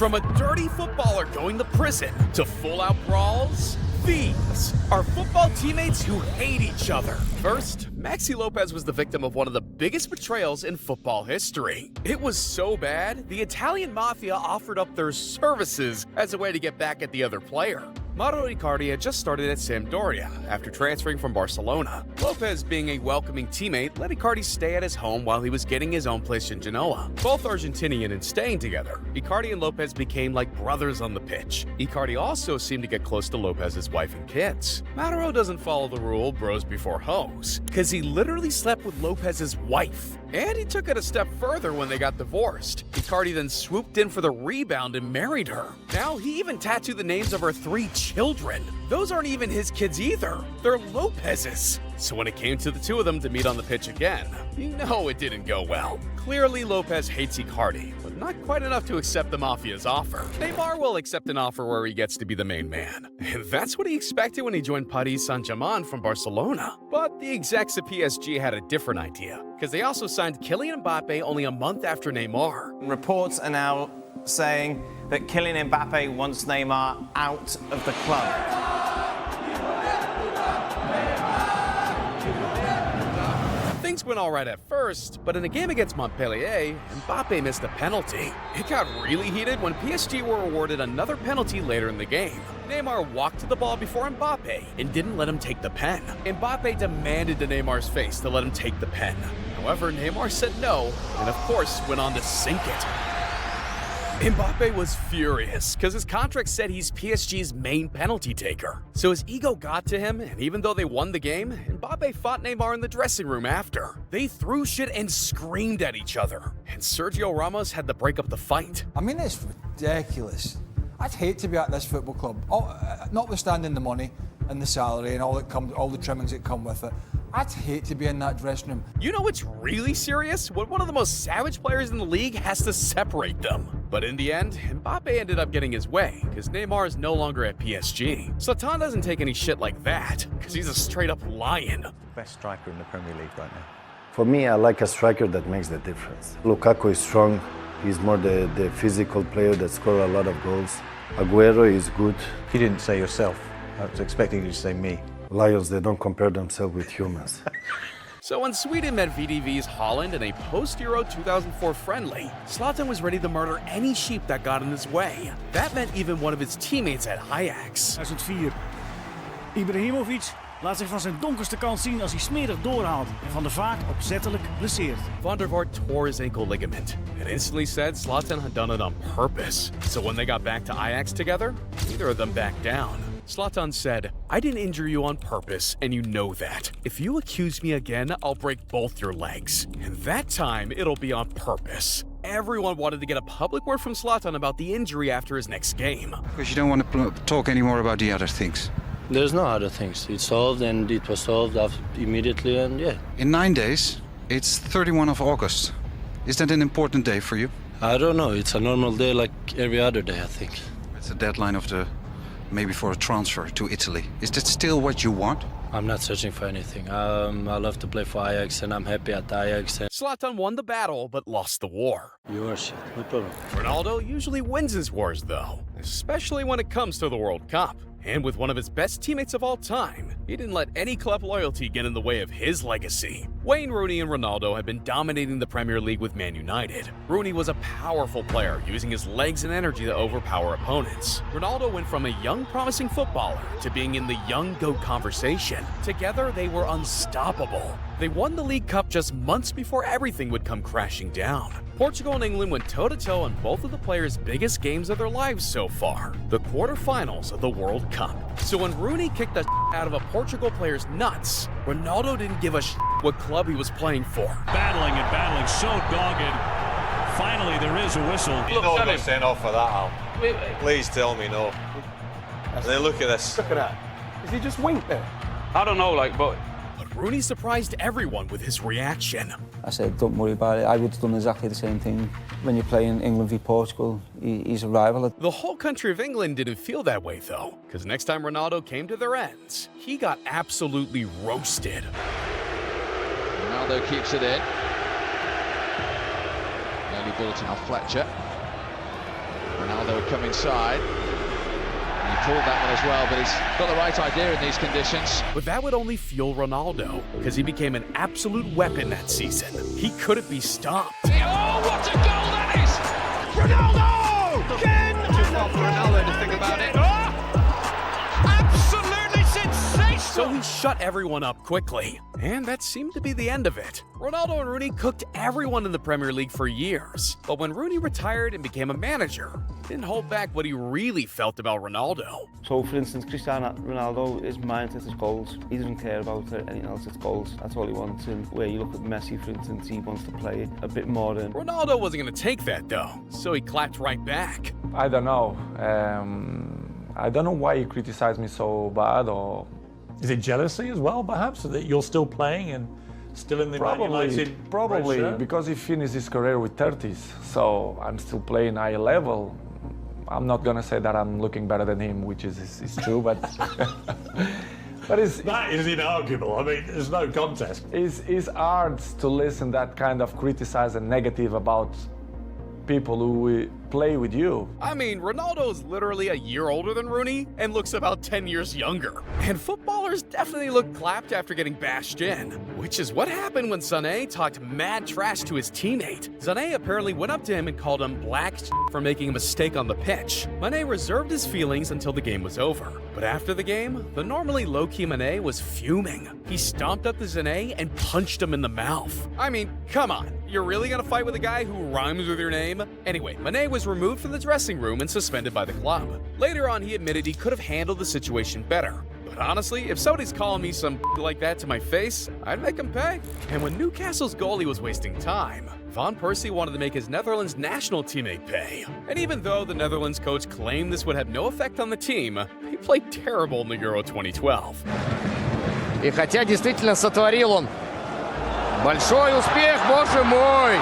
From a dirty footballer going to prison to full-out brawls, these are football teammates who hate each other. First, Maxi Lopez was the victim of one of the biggest betrayals in football history. It was so bad, the Italian mafia offered up their services as a way to get back at the other player. Mauro Icardi had just started at Sampdoria after transferring from Barcelona. Lopez, being a welcoming teammate, let Icardi stay at his home while he was getting his own place in Genoa. Both Argentinian and staying together, Icardi and Lopez became like brothers on the pitch. Icardi also seemed to get close to Lopez's wife and kids. Mauro doesn't follow the rule bros before hoes, because he literally slept with Lopez's wife. And he took it a step further when they got divorced. Icardi then swooped in for the rebound and married her. Now he even tattooed the names of her 3 children. Those aren't even his kids either. They're Lopez's. So when it came to the two of them to meet on the pitch again, you know it didn't go well. Clearly Lopez hates Icardi, but not quite enough to accept the Mafia's offer. Neymar will accept an offer where he gets to be the main man. And that's what he expected when he joined Paris Saint-Germain from Barcelona. But the execs at PSG had a different idea, because they also signed Kylian Mbappe only a month after Neymar. Reports are now saying that Kylian Mbappe wants Neymar out of the club. Things went all right at first, but in a game against Montpellier, Mbappe missed a penalty. It got really heated when PSG were awarded another penalty later in the game. Neymar walked to the ball before Mbappe and didn't let him take the pen. Mbappe demanded to Neymar's face to let him take the pen. However, Neymar said no, and of course went on to sink it. Mbappe was furious because his contract said he's PSG's main penalty taker. So his ego got to him, and even though they won the game, Mbappe fought Neymar in the dressing room after. They threw shit and screamed at each other, and Sergio Ramos had to break up the fight. I mean, it's ridiculous. I'd hate to be at this football club, notwithstanding the money and the salary and all the trimmings that come with it. I'd hate to be in that dressing room. You know what's really serious? When one of the most savage players in the league has to separate them. But in the end, Mbappe ended up getting his way, because Neymar is no longer at PSG. Zlatan doesn't take any shit like that, because he's a straight-up lion. Best striker in the Premier League right now. For me, I like a striker that makes the difference. Lukaku is strong. He's more the physical player that scores a lot of goals. Aguero is good. You didn't say yourself. I was expecting you to say me. Lions, they don't compare themselves with humans. So when Sweden met VDV's Holland in a post-Euro 2004 friendly, Zlatan was ready to murder any sheep that got in his way. That meant even one of his teammates at Ajax. 2004. Ibrahimovic laat zich van zijn donkerste kant zien als hij smerig doorhaalt en Van der Vaart opzettelijk blesseert. Van der Vaart tore his ankle ligament and instantly said Zlatan had done it on purpose. So when they got back to Ajax together, neither of them backed down. Zlatan said, "I didn't injure you on purpose, and you know that. If you accuse me again, I'll break both your legs. And that time, it'll be on purpose." Everyone wanted to get a public word from Zlatan about the injury after his next game. Because you don't want to talk anymore about the other things. There's no other things. It's solved, and it was solved immediately, and yeah. In 9 days, it's 31 of August. Is that an important day for you? I don't know. It's a normal day like every other day, I think. It's the deadline of maybe for a transfer to Italy. Is that still what you want? I'm not searching for anything. I love to play for Ajax, and I'm happy at Ajax. Zlatan won the battle, but lost the war. Your shit, no problem. Ronaldo usually wins his wars, though, especially when it comes to the World Cup. And with one of his best teammates of all time, he didn't let any club loyalty get in the way of his legacy. Wayne Rooney and Ronaldo had been dominating the Premier League with Man United. Rooney was a powerful player, using his legs and energy to overpower opponents. Ronaldo went from a young, promising footballer to being in the young GOAT conversation. Together, they were unstoppable. They won the League Cup just months before everything would come crashing down. Portugal and England went toe-to-toe in both of the players' biggest games of their lives so far, the quarterfinals of the World Cup. So when Rooney kicked the out of a Portugal player's nuts, Ronaldo didn't give a what club he was playing for. Battling and battling, so dogged. Finally, there is a whistle. You know got sent off for that, Al. Please tell me no. And then look at this. Look at that. Is he just winked there? I don't know, but Rooney surprised everyone with his reaction. I said, don't worry about it. I would have done exactly the same thing. When you're playing England v Portugal, he's a rival. The whole country of England didn't feel that way, though, because next time Ronaldo came to their ends, he got absolutely roasted. Ronaldo keeps it in. Early ball to now Fletcher. Ronaldo come inside. He pulled that one as well, but he's got the right idea in these conditions. But that would only fuel Ronaldo, because he became an absolute weapon that season. He couldn't be stopped. Oh, what a goal that is! Ronaldo! Again! Too far for Ronaldo to think about it. Absolutely sensational! So he shut everyone up quickly, and that seemed to be the end of it. Ronaldo and Rooney cooked everyone in the Premier League for years, but when Rooney retired and became a manager, he didn't hold back what he really felt about Ronaldo. So, for instance, Cristiano Ronaldo, his mindset is goals. He doesn't care about anything else, it's goals. That's all he wants. And where you look at Messi, for instance, he wants to play a bit more than... Ronaldo wasn't going to take that, though, so he clapped right back. I don't know. I don't know why he criticized me so bad, or... Is it jealousy as well, perhaps, that you're still playing and still in the Probably, because he finished his career with 30s, so I'm still playing high level. I'm not gonna say that I'm looking better than him, which is true, but but that is inarguable. I mean, there's no contest. It's hard to listen that kind of criticize and negative about people who play with you. I mean, Ronaldo is literally a year older than Rooney and looks about 10 years younger. And footballers definitely look clapped after getting bashed in, which is what happened when Sané talked mad trash to his teammate. Sané apparently went up to him and called him black for making a mistake on the pitch. Mané reserved his feelings until the game was over. But after the game, the normally low-key Mané was fuming. He stomped up to Sané and punched him in the mouth. I mean, come on. You're really gonna fight with a guy who rhymes with your name? Anyway, Mané was removed from the dressing room and suspended by the club. Later on, he admitted he could have handled the situation better. But honestly, if somebody's calling me some like that to my face, I'd make him pay. And when Newcastle's goalie was wasting time, Van Persie wanted to make his Netherlands national teammate pay. And even though the Netherlands coach claimed this would have no effect on the team, he played terrible in the Euro 2012. И хотя действительно сотворил он большой успех, боже мой!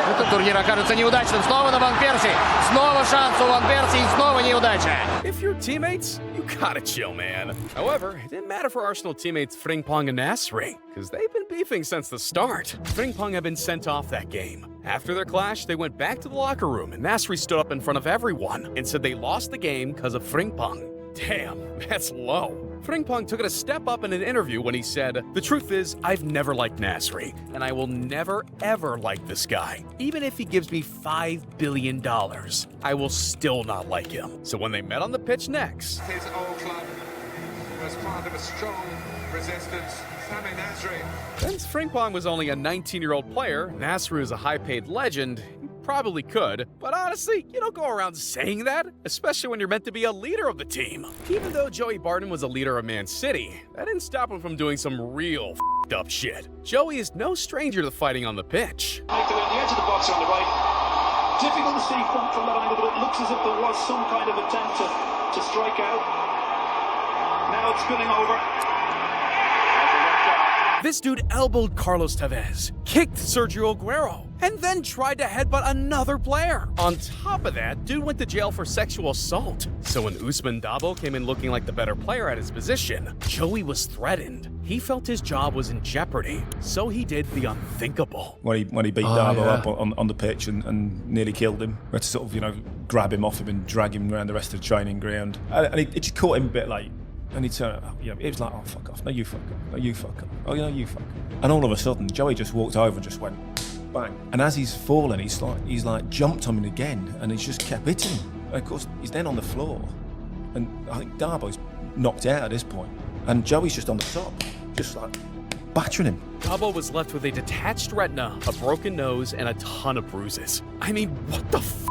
Этот турнир окажется неудачным. Снова на Ван Перси. Снова шанс у Ван Перси и снова неудача. If you're teammates, you gotta chill, man. However, it didn't matter for Arsenal teammates Frimpong and Nasri, because they've been beefing since the start. Frimpong had been sent off that game. After their clash, they went back to the locker room, and Nasri stood up in front of everyone and said they lost the game because of Frimpong. Damn, that's low. Frimpong took it a step up in an interview when he said, "The truth is, I've never liked Nasri, and I will never, ever like this guy. Even if he gives me $5 billion, I will still not like him." So when they met on the pitch next, his old club was part of a strong resistance. Sami Nasri. Since Frimpong was only a 19-year-old player, Nasri is a high-paid legend. Probably could, but honestly, you don't go around saying that, especially when you're meant to be a leader of the team. Even though Joey Barton was a leader of Man City, that didn't stop him from doing some real f***ed up shit. Joey is no stranger to fighting on the pitch. At the edge of the box on the right. Difficult to see from that angle, but it looks as if there was some kind of attempt to strike out. Now it's spinning over. This dude elbowed Carlos Tevez, kicked Sergio Aguero, and then tried to headbutt another player. On top of that, dude went to jail for sexual assault. So when Ousmane Dabo came in looking like the better player at his position, Joey was threatened. He felt his job was in jeopardy, so he did the unthinkable. When he beat Dabo up on the pitch and nearly killed him, we had to sort of, grab him off him and drag him around the rest of the training ground. And it just caught him a bit late. And he turned up, it was like, "Oh, fuck off. No, you fuck up. No, you fuck up. Oh, no, you fuck up." And all of a sudden, Joey just walked over and just went, bang. And as he's fallen, he's like jumped on him again, and he's just kept hitting him. And of course, he's then on the floor. And I think Darbo's knocked out at this point. And Joey's just on the top, just like battering him. Dabo was left with a detached retina, a broken nose, and a ton of bruises. I mean, what the f***?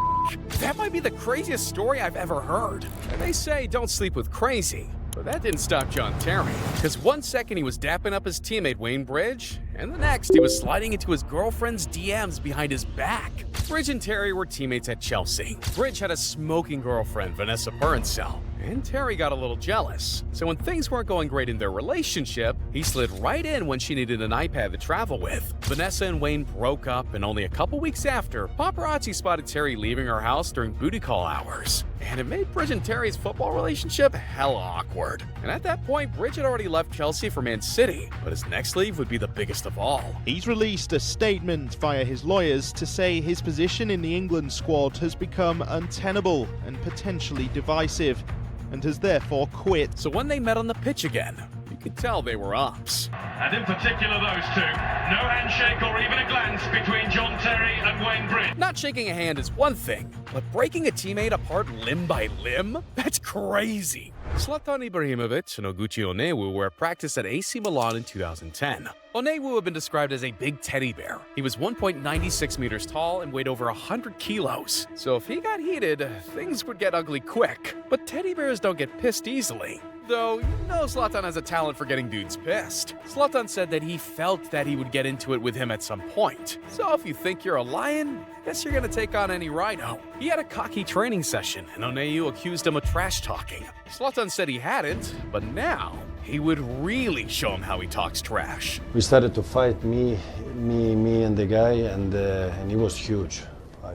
That might be the craziest story I've ever heard. And they say don't sleep with crazy. But that didn't stop John Terry, because one second he was dapping up his teammate Wayne Bridge, and the next he was sliding into his girlfriend's DMs behind his back. Bridge and Terry were teammates at Chelsea. Bridge had a smoking girlfriend, Vanessa Purcell, and Terry got a little jealous. So when things weren't going great in their relationship, He slid right in when she needed an iPad to travel with. Vanessa and Wayne broke up, and only a couple weeks after, paparazzi spotted Terry leaving her house during booty call hours. And it made Bridge and Terry's football relationship hella awkward. And at that point, Bridge had already left Chelsea for Man City, but his next leave would be the biggest of all. He's released a statement via his lawyers to say his position in the England squad has become untenable and potentially divisive, and has therefore quit. So when they met on the pitch again, you could tell they were ups. And in particular those two. No handshake or even a glance between John Terry and Wayne Bridge. Not shaking a hand is one thing, but breaking a teammate apart limb by limb? That's crazy. Zlatan Ibrahimovic and Oguchi Onyewu were at practice at AC Milan in 2010. Onyewu had been described as a big teddy bear. He was 1.96 meters tall and weighed over 100 kilos. So if he got heated, things would get ugly quick. But teddy bears don't get pissed easily. Though, you know Zlatan has a talent for getting dudes pissed. Zlatan said that he felt that he would get into it with him at some point. So if you think you're a lion, I guess you're gonna take on any rhino. He had a cocky training session, and Onyewu accused him of trash talking. Zlatan said he hadn't, but now he would really show him how he talks trash. We started to fight, me and the guy, and he was huge.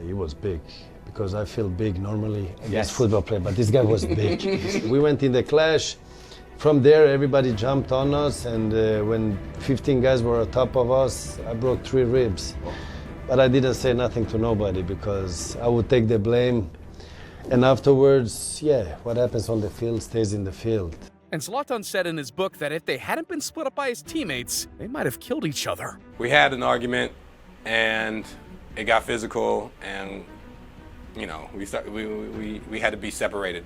He was big. Because I feel big normally against football player, but this guy was big. We went in the clash. From there, everybody jumped on us, and when 15 guys were on top of us, I broke 3 ribs. But I didn't say nothing to nobody because I would take the blame. And afterwards, yeah, what happens on the field stays in the field. And Zlatan said in his book that if they hadn't been split up by his teammates, they might have killed each other. We had an argument, and it got physical, and you know, we had to be separated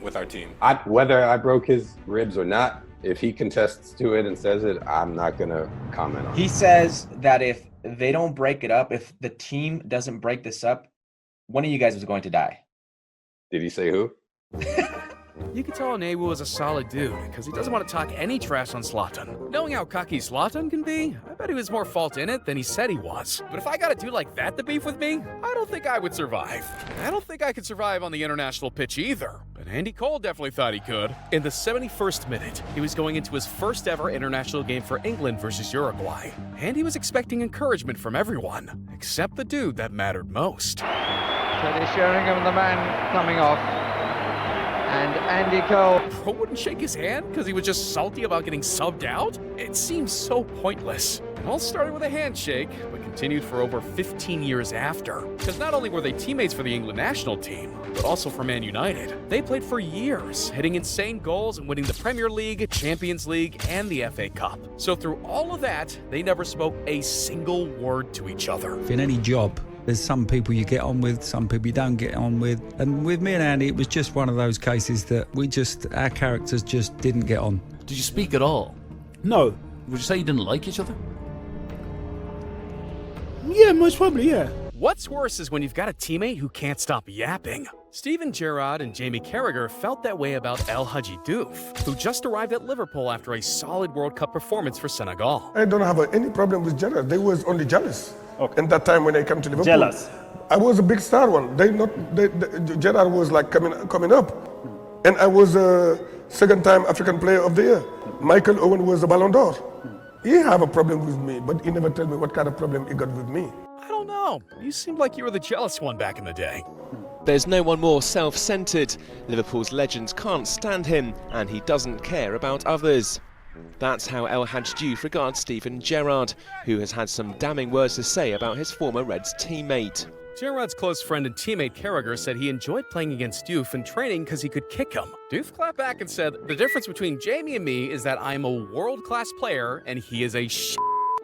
with our team. Whether I broke his ribs or not, if he contests to it and says it, I'm not gonna comment on it. He says that if they don't break it up, if the team doesn't break this up, one of you guys is going to die. Did he say who? You can tell Onyewu was a solid dude, because he doesn't want to talk any trash on Zlatan. Knowing how cocky Zlatan can be, I bet he was more fault in it than he said he was. But if I got a dude like that to beef with me, I don't think I would survive. I don't think I could survive on the international pitch either. But Andy Cole definitely thought he could. In the 71st minute, he was going into his first ever international game for England versus Uruguay. And he was expecting encouragement from everyone, except the dude that mattered most. Teddy Sheringham, the man coming off. And Andy Cole. Bro wouldn't shake his hand because he was just salty about getting subbed out? It seems so pointless. It all started with a handshake, but continued for over 15 years after. Because not only were they teammates for the England national team, but also for Man United. They played for years, hitting insane goals and winning the Premier League, Champions League, and the FA Cup. So through all of that, they never spoke a single word to each other. In any job, there's some people you get on with, some people you don't get on with. And with me and Andy, it was just one of those cases that our characters just didn't get on. Did you speak at all? No. Would you say you didn't like each other? Yeah, most probably, yeah. What's worse is when you've got a teammate who can't stop yapping. Steven Gerrard and Jamie Carragher felt that way about El Hadji Diouf, who just arrived at Liverpool after a solid World Cup performance for Senegal. I don't have any problem with Gerrard. They was only jealous. Okay. And that time when I came to Liverpool, jealous. I was a big star one. Gerrard was like coming up, and I was a second time African Player of the Year. Michael Owen was a Ballon d'Or. He have a problem with me, but he never tell me what kind of problem he got with me. I don't know. You seemed like you were the jealous one back in the day. There's no one more self-centred. Liverpool's legends can't stand him, and he doesn't care about others. That's how El Hadji Diouf regards Steven Gerrard, who has had some damning words to say about his former Reds teammate. Gerrard's close friend and teammate Carragher said he enjoyed playing against Diouf in training because he could kick him. Diouf clapped back and said, "The difference between Jamie and me is that I'm a world-class player and he is a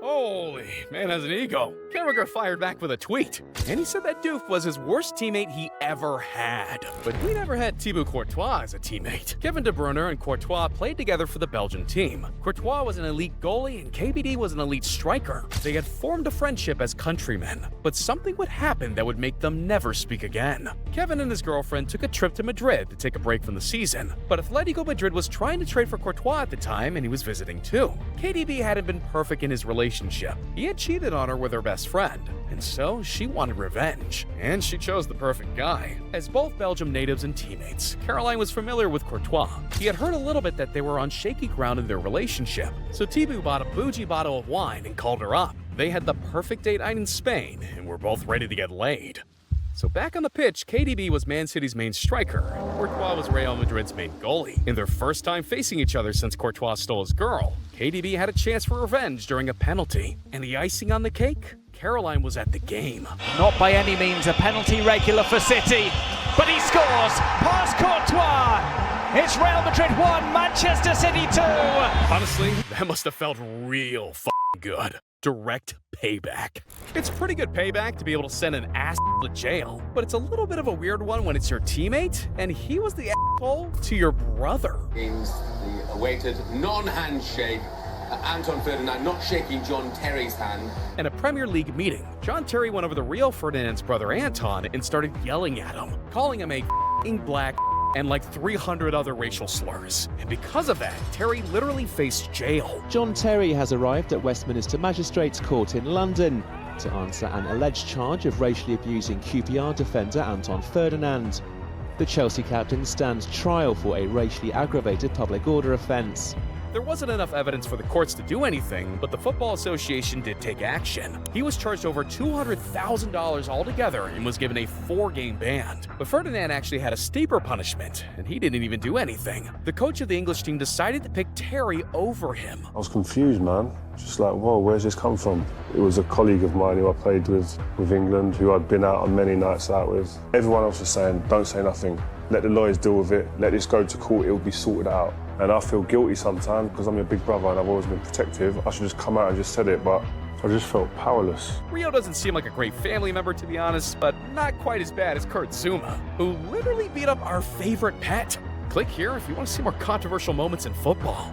Holy, man has an ego. Carragher fired back with a tweet, and he said that Diouf was his worst teammate he ever had. But he never had Thibaut Courtois as a teammate. Kevin De Bruyne and Courtois played together for the Belgian team. Courtois was an elite goalie, and KBD was an elite striker. They had formed a friendship as countrymen, but something would happen that would make them never speak again. Kevin and his girlfriend took a trip to Madrid to take a break from the season, but Atletico Madrid was trying to trade for Courtois at the time, and he was visiting too. KDB hadn't been perfect in his relationship relationship. He had cheated on her with her best friend, and so she wanted revenge. And she chose the perfect guy. As both Belgium natives and teammates, Caroline was familiar with Courtois. He had heard a little bit that they were on shaky ground in their relationship, so Thibaut bought a bougie bottle of wine and called her up. They had the perfect date night in Spain and were both ready to get laid. So back on the pitch, KDB was Man City's main striker. Courtois was Real Madrid's main goalie. In their first time facing each other since Courtois stole his girl, KDB had a chance for revenge during a penalty. And the icing on the cake? Caroline was at the game. Not by any means a penalty regular for City, but he scores past Courtois. It's Real Madrid 1, Manchester City 2. Honestly, that must have felt real good. Direct payback. It's pretty good payback to be able to send an ass to jail, but it's a little bit of a weird one when it's your teammate, and he was the asshole to your brother. Means the awaited non-handshake. Anton Ferdinand not shaking John Terry's hand. In a Premier League meeting, John Terry went over to Rio Ferdinand's brother Anton and started yelling at him, calling him a f***ing black and like 300 other racial slurs. And because of that, Terry literally faced jail. John Terry has arrived at Westminster Magistrates Court in London to answer an alleged charge of racially abusing QPR defender Anton Ferdinand. The Chelsea captain stands trial for a racially aggravated public order offence. There wasn't enough evidence for the courts to do anything, but the Football Association did take action. He was charged over $200,000 altogether and was given a 4-game ban. But Ferdinand actually had a steeper punishment, and he didn't even do anything. The coach of the English team decided to pick Terry over him. I was confused, man. Just like, whoa, where's this come from? It was a colleague of mine who I played with England, who I'd been out on many nights out with. Everyone else was saying, don't say nothing. Let the lawyers deal with it. Let this go to court. It will be sorted out. And I feel guilty sometimes because I'm your big brother and I've always been protective. I should just come out and just said it, but I just felt powerless. Rio doesn't seem like a great family member, to be honest, but not quite as bad as Kurt Zuma, who literally beat up our favorite pet. Click here if you want to see more controversial moments in football.